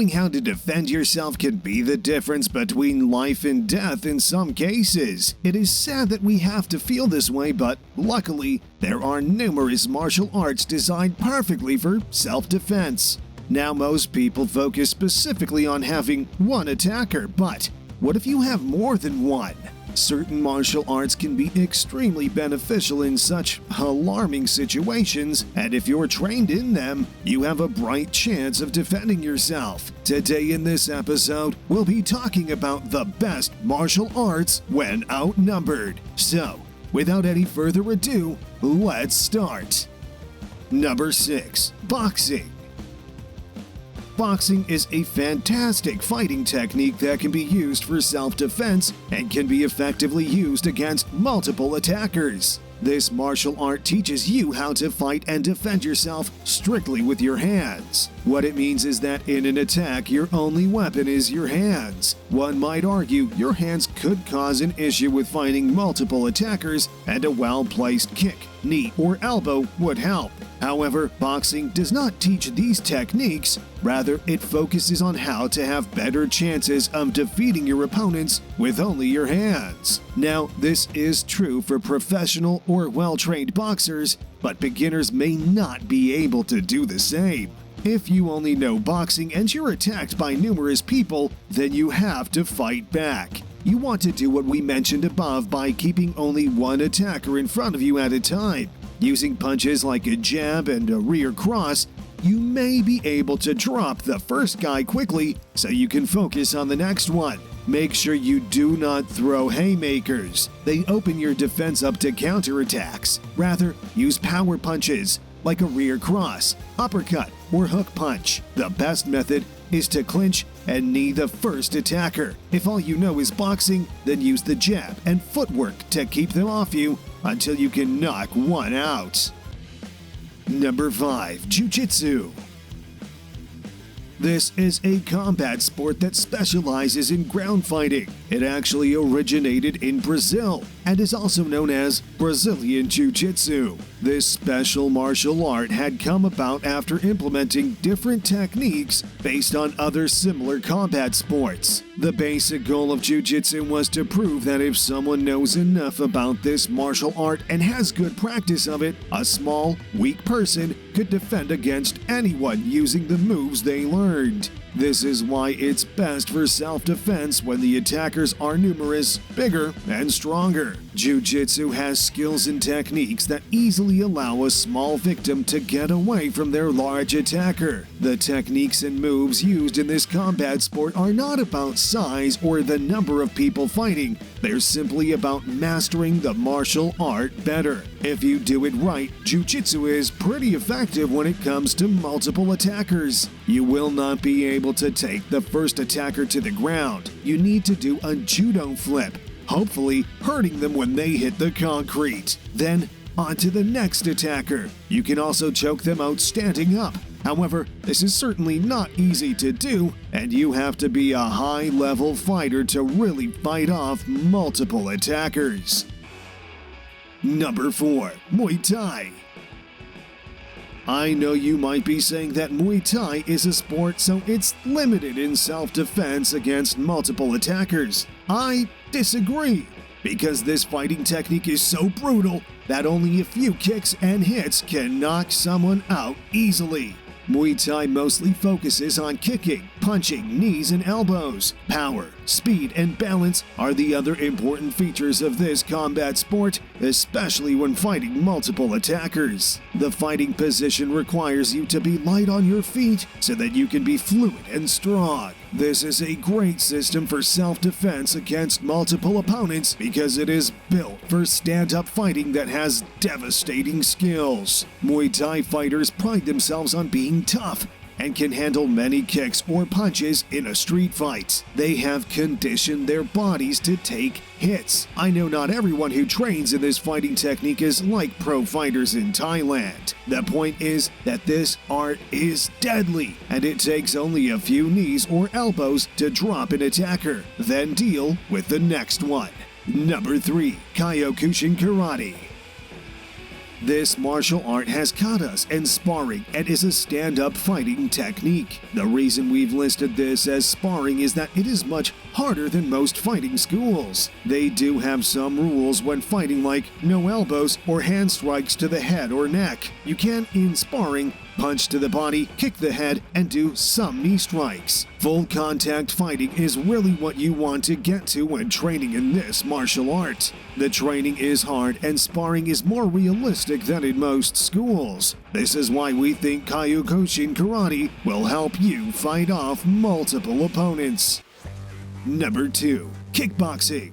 Knowing how to defend yourself can be the difference between life and death in some cases. It is sad that we have to feel this way, but luckily, there are numerous martial arts designed perfectly for self-defense. Now, most people focus specifically on having one attacker, but what if you have more than one? Certain martial arts can be extremely beneficial in such alarming situations, and if you're trained in them, you have a bright chance of defending yourself. Today in this episode, we'll be talking about the best martial arts when outnumbered. So, without any further ado, let's start. Number 6. Boxing. Boxing is a fantastic fighting technique that can be used for self-defense and can be effectively used against multiple attackers. This martial art teaches you how to fight and defend yourself strictly with your hands. What it means is that in an attack, your only weapon is your hands. One might argue your hands could cause an issue with fighting multiple attackers, and a well-placed kick, knee, or elbow would help. However, boxing does not teach these techniques. Rather, it focuses on how to have better chances of defeating your opponents with only your hands. Now, this is true for professional or well-trained boxers, but beginners may not be able to do the same. If you only know boxing and you're attacked by numerous people, then you have to fight back. You want to do what we mentioned above by keeping only one attacker in front of you at a time. Using punches like a jab and a rear cross, you may be able to drop the first guy quickly so you can focus on the next one. Make sure you do not throw haymakers. They open your defense up to counterattacks. Rather, use power punches like a rear cross, uppercut, or hook punch. The best method is to clinch and knee the first attacker. If all you know is boxing, then use the jab and footwork to keep them off you until you can knock one out. Number 5. JiuJitsu. This is a combat sport that specializes in ground fighting. It actually originated in Brazil and is also known as Brazilian Jiu-Jitsu. This special martial art had come about after implementing different techniques based on other similar combat sports. The basic goal of Jiu-Jitsu was to prove that if someone knows enough about this martial art and has good practice of it, a small, weak person could defend against anyone using the moves they learned. This is why it's best for self-defense when the attackers are numerous, bigger, and stronger. Jiu-Jitsu has skills and techniques that easily allow a small victim to get away from their large attacker. The techniques and moves used in this combat sport are not about size or the number of people fighting. They're simply about mastering the martial art better. If you do it right, Jiu-Jitsu is pretty effective when it comes to multiple attackers. You will not be able to take the first attacker to the ground. You need to do a judo flip, hopefully hurting them when they hit the concrete. Then, on to the next attacker. You can also choke them out standing up. However, this is certainly not easy to do, and you have to be a high-level fighter to really fight off multiple attackers. Number 4. Muay Thai. I know you might be saying that Muay Thai is a sport, so it's limited in self-defense against multiple attackers. I disagree, because this fighting technique is so brutal that only a few kicks and hits can knock someone out easily. Muay Thai mostly focuses on kicking, punching, knees and elbows. Power, speed, and balance are the other important features of this combat sport, especially when fighting multiple attackers. The fighting position requires you to be light on your feet so that you can be fluid and strong. This is a great system for self-defense against multiple opponents because it is built for stand-up fighting that has devastating skills. Muay Thai fighters pride themselves on being tough and can handle many kicks or punches in a street fight. They have conditioned their bodies to take hits. I know not everyone who trains in this fighting technique is like pro fighters in Thailand. The point is that this art is deadly, and it takes only a few knees or elbows to drop an attacker, then deal with the next one. Number 3. Kyokushin Karate. This martial art has katas and sparring and is a stand-up fighting technique. The reason we've listed this as sparring is that it is much harder than most fighting schools. They do have some rules when fighting, like no elbows or hand strikes to the head or neck. You can, in sparring, punch to the body, kick the head, and do some knee strikes. Full contact fighting is really what you want to get to when training in this martial art. The training is hard and sparring is more realistic than in most schools. This is why we think Kyokushin Karate will help you fight off multiple opponents. Number 2. Kickboxing.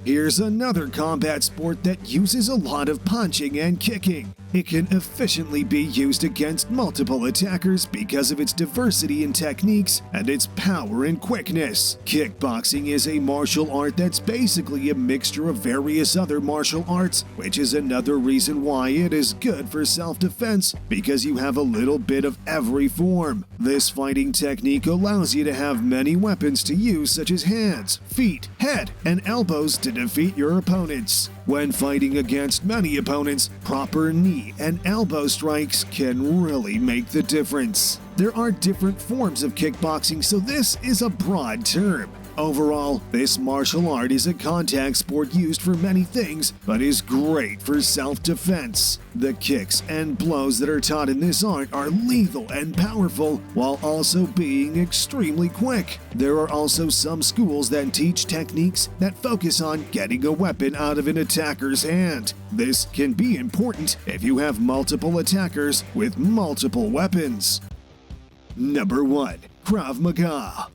Here's another combat sport that uses a lot of punching and kicking. It can efficiently be used against multiple attackers because of its diversity in techniques and its power and quickness. Kickboxing is a martial art that's basically a mixture of various other martial arts, which is another reason why it is good for self-defense, because you have a little bit of every form. This fighting technique allows you to have many weapons to use, such as hands, feet, head, and elbows to defeat your opponents. When fighting against many opponents, proper knee and elbow strikes can really make the difference. There are different forms of kickboxing, so this is a broad term. Overall, this martial art is a contact sport used for many things, but is great for self-defense. The kicks and blows that are taught in this art are lethal and powerful, while also being extremely quick. There are also some schools that teach techniques that focus on getting a weapon out of an attacker's hand. This can be important if you have multiple attackers with multiple weapons. Number 1. Krav Maga.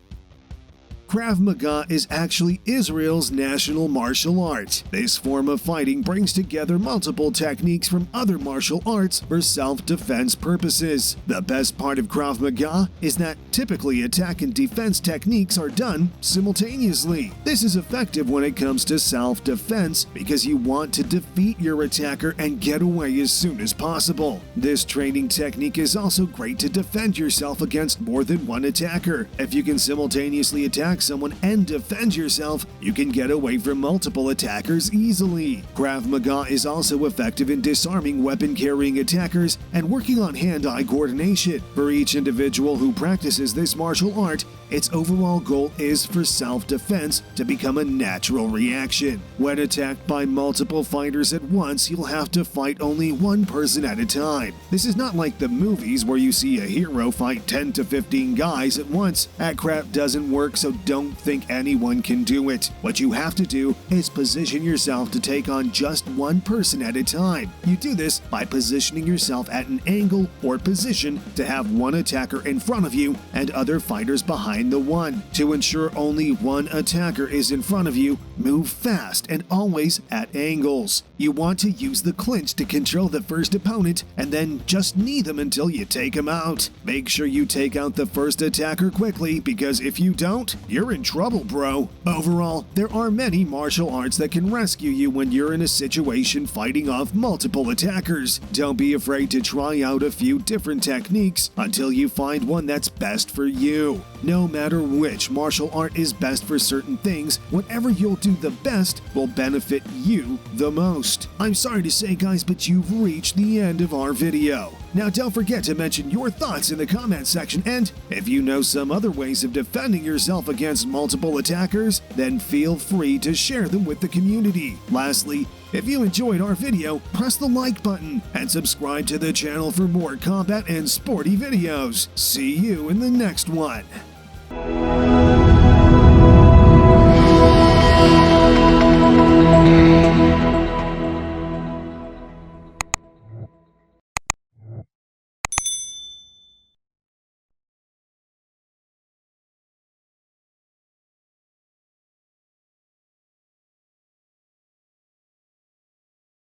Krav Maga is actually Israel's national martial art. This form of fighting brings together multiple techniques from other martial arts for self-defense purposes. The best part of Krav Maga is that typically attack and defense techniques are done simultaneously. This is effective when it comes to self-defense because you want to defeat your attacker and get away as soon as possible. This training technique is also great to defend yourself against more than one attacker. If you can simultaneously attack someone and defend yourself, you can get away from multiple attackers easily. Krav Maga is also effective in disarming weapon-carrying attackers and working on hand-eye coordination. For each individual who practices this martial art, its overall goal is for self-defense to become a natural reaction. When attacked by multiple fighters at once, you'll have to fight only one person at a time. This is not like the movies where you see a hero fight 10 to 15 guys at once. That crap doesn't work, so don't think anyone can do it. What you have to do is position yourself to take on just one person at a time. You do this by positioning yourself at an angle or position to have one attacker in front of you and other fighters behind the one. To ensure only one attacker is in front of you, move fast and always at angles. You want to use the clinch to control the first opponent and then just knee them until you take him out. Make sure you take out the first attacker quickly, because if you don't, you're in trouble, bro. Overall, there are many martial arts that can rescue you when you're in a situation fighting off multiple attackers. Don't be afraid to try out a few different techniques until you find one that's best for you. No matter which martial art is best for certain things, whatever you'll do the best will benefit you the most. I'm sorry to say, guys, but you've reached the end of our video. Now, don't forget to mention your thoughts in the comment section, and if you know some other ways of defending yourself against multiple attackers, then feel free to share them with the community. Lastly, if you enjoyed our video, press the like button and subscribe to the channel for more combat and sporty videos. See you in the next one.